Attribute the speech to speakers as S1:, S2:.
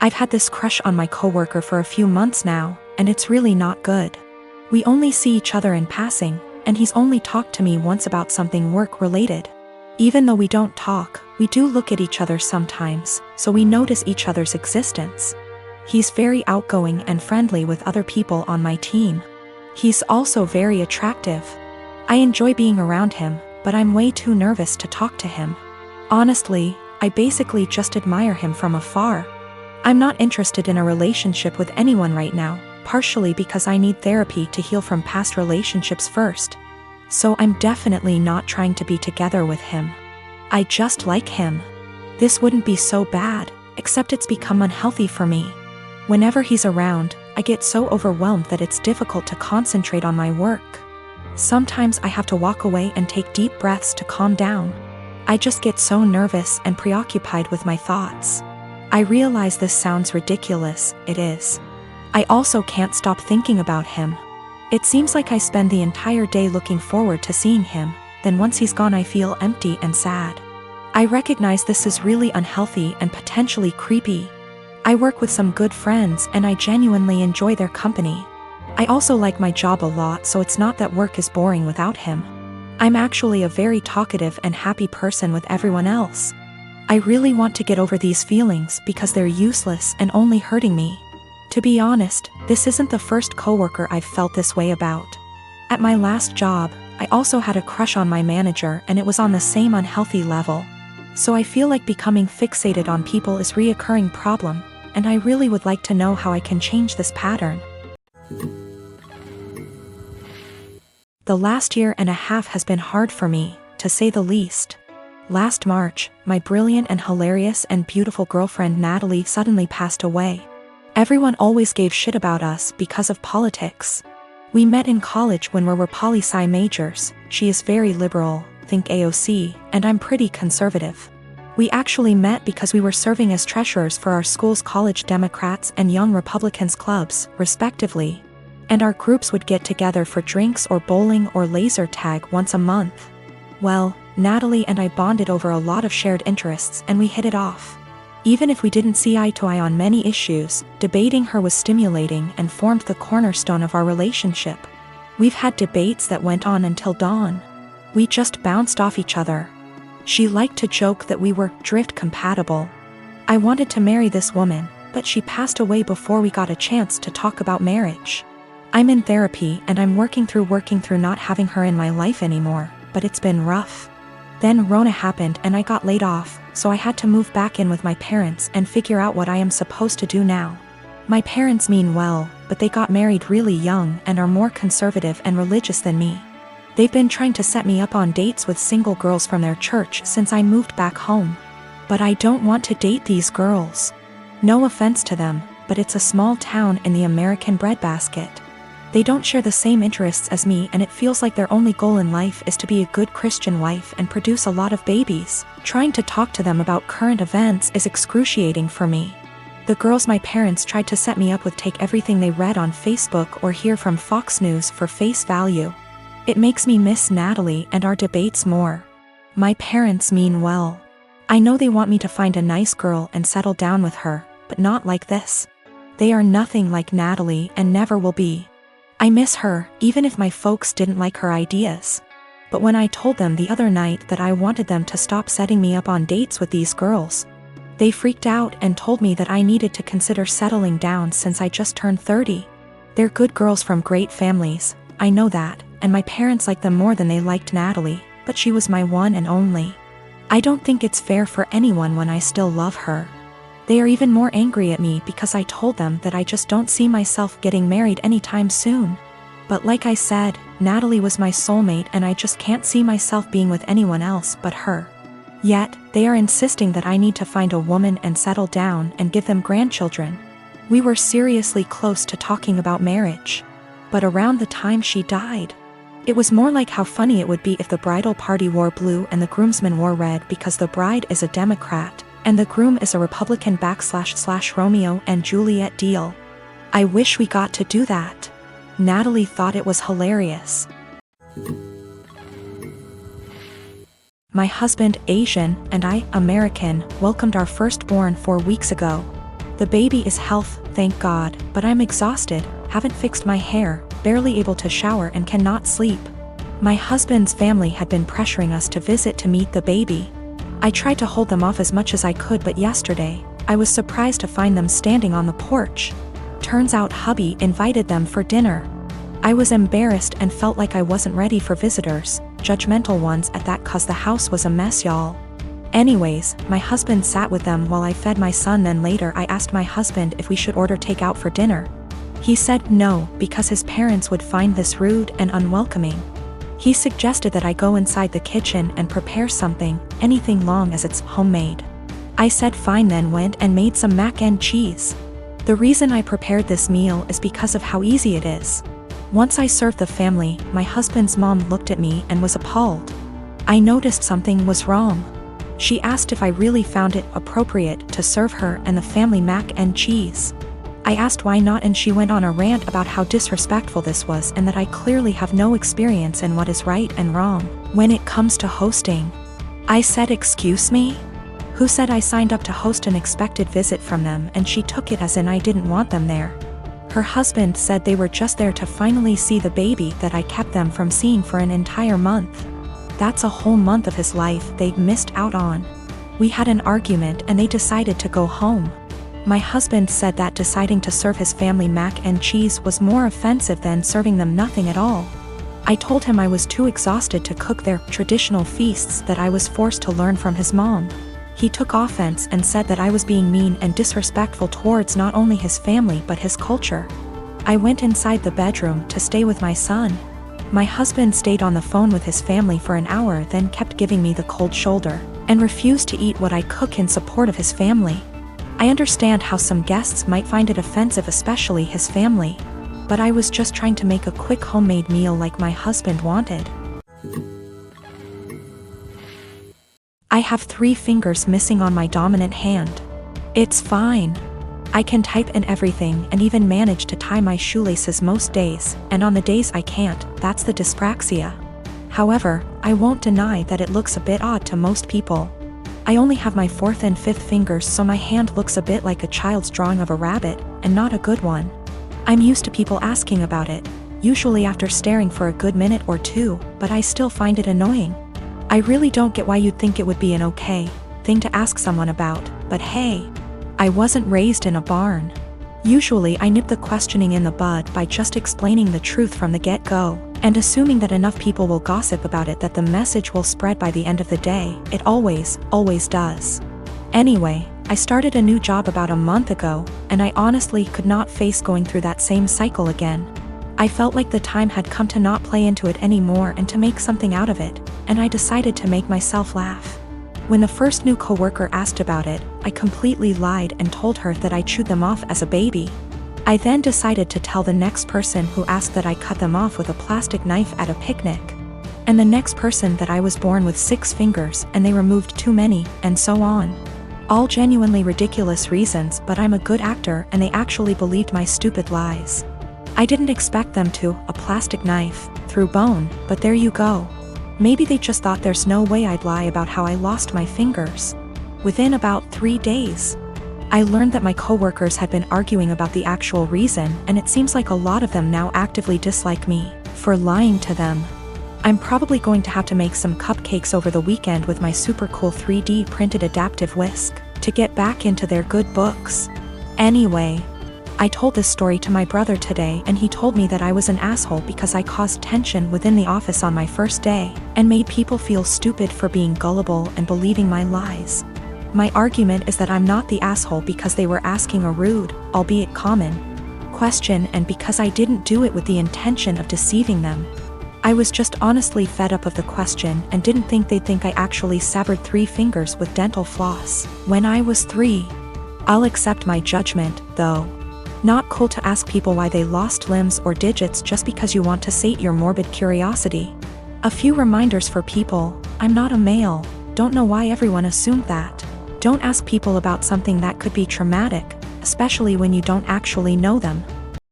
S1: I've had this crush on my coworker for a few months now, and it's really not good. We only see each other in passing, and he's only talked to me once about something work-related. Even though we don't talk, we do look at each other sometimes, so we notice each other's existence. He's very outgoing and friendly with other people on my team. He's also very attractive. I enjoy being around him, but I'm way too nervous to talk to him. Honestly, I basically just admire him from afar. I'm not interested in a relationship with anyone right now, partially because I need therapy to heal from past relationships first. So I'm definitely not trying to be together with him. I just like him. This wouldn't be so bad, except it's become unhealthy for me. Whenever he's around, I get so overwhelmed that it's difficult to concentrate on my work. Sometimes I have to walk away and take deep breaths to calm down. I just get so nervous and preoccupied with my thoughts. I realize this sounds ridiculous, it is. I also can't stop thinking about him. It seems like I spend the entire day looking forward to seeing him, then once he's gone I feel empty and sad. I recognize this is really unhealthy and potentially creepy. I work with some good friends and I genuinely enjoy their company. I also like my job a lot, so it's not that work is boring without him. I'm actually a very talkative and happy person with everyone else. I really want to get over these feelings because they're useless and only hurting me. To be honest, this isn't the first coworker I've felt this way about. At my last job, I also had a crush on my manager and it was on the same unhealthy level. So I feel like becoming fixated on people is a reoccurring problem, and I really would like to know how I can change this pattern. The last year and a half has been hard for me, to say the least. Last March, my brilliant and hilarious and beautiful girlfriend Natalie suddenly passed away. Everyone always gave shit about us because of politics. We met in college when we were poli-sci majors. She is very liberal, think AOC, and I'm pretty conservative. We actually met because we were serving as treasurers for our school's college Democrats and Young Republicans clubs, respectively. And our groups would get together for drinks or bowling or laser tag once a month. Well, Natalie and I bonded over a lot of shared interests and we hit it off. Even if we didn't see eye to eye on many issues, debating her was stimulating and formed the cornerstone of our relationship. We've had debates that went on until dawn. We just bounced off each other. She liked to joke that we were drift compatible. I wanted to marry this woman, but she passed away before we got a chance to talk about marriage. I'm in therapy and I'm working through not having her in my life anymore, but it's been rough. Then Rona happened and I got laid off, so I had to move back in with my parents and figure out what I am supposed to do now. My parents mean well, but they got married really young and are more conservative and religious than me. They've been trying to set me up on dates with single girls from their church since I moved back home. But I don't want to date these girls. No offense to them, but it's a small town in the American breadbasket. They don't share the same interests as me and it feels like their only goal in life is to be a good Christian wife and produce a lot of babies. Trying to talk to them about current events is excruciating for me. The girls my parents tried to set me up with take everything they read on Facebook or hear from Fox News for face value. It makes me miss Natalie and our debates more. My parents mean well. I know they want me to find a nice girl and settle down with her, but not like this. They are nothing like Natalie and never will be. I miss her, even if my folks didn't like her ideas. But when I told them the other night that I wanted them to stop setting me up on dates with these girls, they freaked out and told me that I needed to consider settling down since I just turned 30. They're good girls from great families, I know that, and my parents like them more than they liked Natalie, but she was my one and only. I don't think it's fair for anyone when I still love her. They are even more angry at me because I told them that I just don't see myself getting married anytime soon. But like I said, Natalie was my soulmate and I just can't see myself being with anyone else but her. Yet, they are insisting that I need to find a woman and settle down and give them grandchildren. We were seriously close to talking about marriage. But around the time she died, it was more like how funny it would be if the bridal party wore blue and the groomsmen wore red because the bride is a Democrat, and the groom is a Republican / Romeo and Juliet deal. I wish we got to do that. Natalie thought it was hilarious. My husband, Asian, and I, American, welcomed our firstborn 4 weeks ago. The baby is healthy, thank God, but I'm exhausted, haven't fixed my hair, barely able to shower and cannot sleep. My husband's family had been pressuring us to visit to meet the baby. I tried to hold them off as much as I could, but yesterday, I was surprised to find them standing on the porch. Turns out hubby invited them for dinner. I was embarrassed and felt like I wasn't ready for visitors, judgmental ones at that, 'cause the house was a mess, y'all. Anyways, my husband sat with them while I fed my son. Then later I asked my husband if we should order takeout for dinner. He said no, because his parents would find this rude and unwelcoming. He suggested that I go inside the kitchen and prepare something, anything long as it's homemade. I said fine, then went and made some mac and cheese. The reason I prepared this meal is because of how easy it is. Once I served the family, my husband's mom looked at me and was appalled. I noticed something was wrong. She asked if I really found it appropriate to serve her and the family mac and cheese. I asked why not, and she went on a rant about how disrespectful this was and that I clearly have no experience in what is right and wrong when it comes to hosting. I said, excuse me? Who said I signed up to host an expected visit from them? And she took it as in I didn't want them there. Her husband said they were just there to finally see the baby that I kept them from seeing for an entire month. That's a whole month of his life they'd missed out on. We had an argument and they decided to go home. My husband said that deciding to serve his family mac and cheese was more offensive than serving them nothing at all. I told him I was too exhausted to cook their traditional feasts, that I was forced to learn from his mom. He took offense and said that I was being mean and disrespectful towards not only his family but his culture. I went inside the bedroom to stay with my son. My husband stayed on the phone with his family for an hour, then kept giving me the cold shoulder, and refused to eat what I cook in support of his family. I understand how some guests might find it offensive, especially his family, but I was just trying to make a quick homemade meal like my husband wanted. I have 3 fingers missing on my dominant hand. It's fine. I can type and everything, and even manage to tie my shoelaces most days, and on the days I can't, that's the dyspraxia. However, I won't deny that it looks a bit odd to most people. I only have my 4th and 5th fingers, so my hand looks a bit like a child's drawing of a rabbit, and not a good one. I'm used to people asking about it, usually after staring for a good minute or two, but I still find it annoying. I really don't get why you'd think it would be an okay thing to ask someone about, but hey, I wasn't raised in a barn. Usually I nip the questioning in the bud by just explaining the truth from the get-go, and assuming that enough people will gossip about it that the message will spread by the end of the day. It always does. Anyway, I started a new job about a month ago, and I honestly could not face going through that same cycle again. I felt like the time had come to not play into it anymore and to make something out of it, and I decided to make myself laugh. When the first new coworker asked about it, I completely lied and told her that I chewed them off as a baby. I then decided to tell the next person who asked that I cut them off with a plastic knife at a picnic. And the next person that I was born with 6 fingers and they removed too many, and so on. All genuinely ridiculous reasons, but I'm a good actor and they actually believed my stupid lies. I didn't expect them to, a plastic knife, through bone, but there you go. Maybe they just thought there's no way I'd lie about how I lost my fingers. Within about 3 days, I learned that my coworkers had been arguing about the actual reason, and it seems like a lot of them now actively dislike me for lying to them. I'm probably going to have to make some cupcakes over the weekend with my super cool 3D printed adaptive whisk to get back into their good books. Anyway, I told this story to my brother today, and he told me that I was an asshole because I caused tension within the office on my first day and made people feel stupid for being gullible and believing my lies. My argument is that I'm not the asshole because they were asking a rude, albeit common, question, and because I didn't do it with the intention of deceiving them. I was just honestly fed up of the question and didn't think they'd think I actually severed 3 fingers with dental floss when I was 3. I'll accept my judgment, though. Not cool to ask people why they lost limbs or digits just because you want to sate your morbid curiosity. A few reminders for people: I'm not a male. Don't know why everyone assumed that. Don't ask people about something that could be traumatic, especially when you don't actually know them.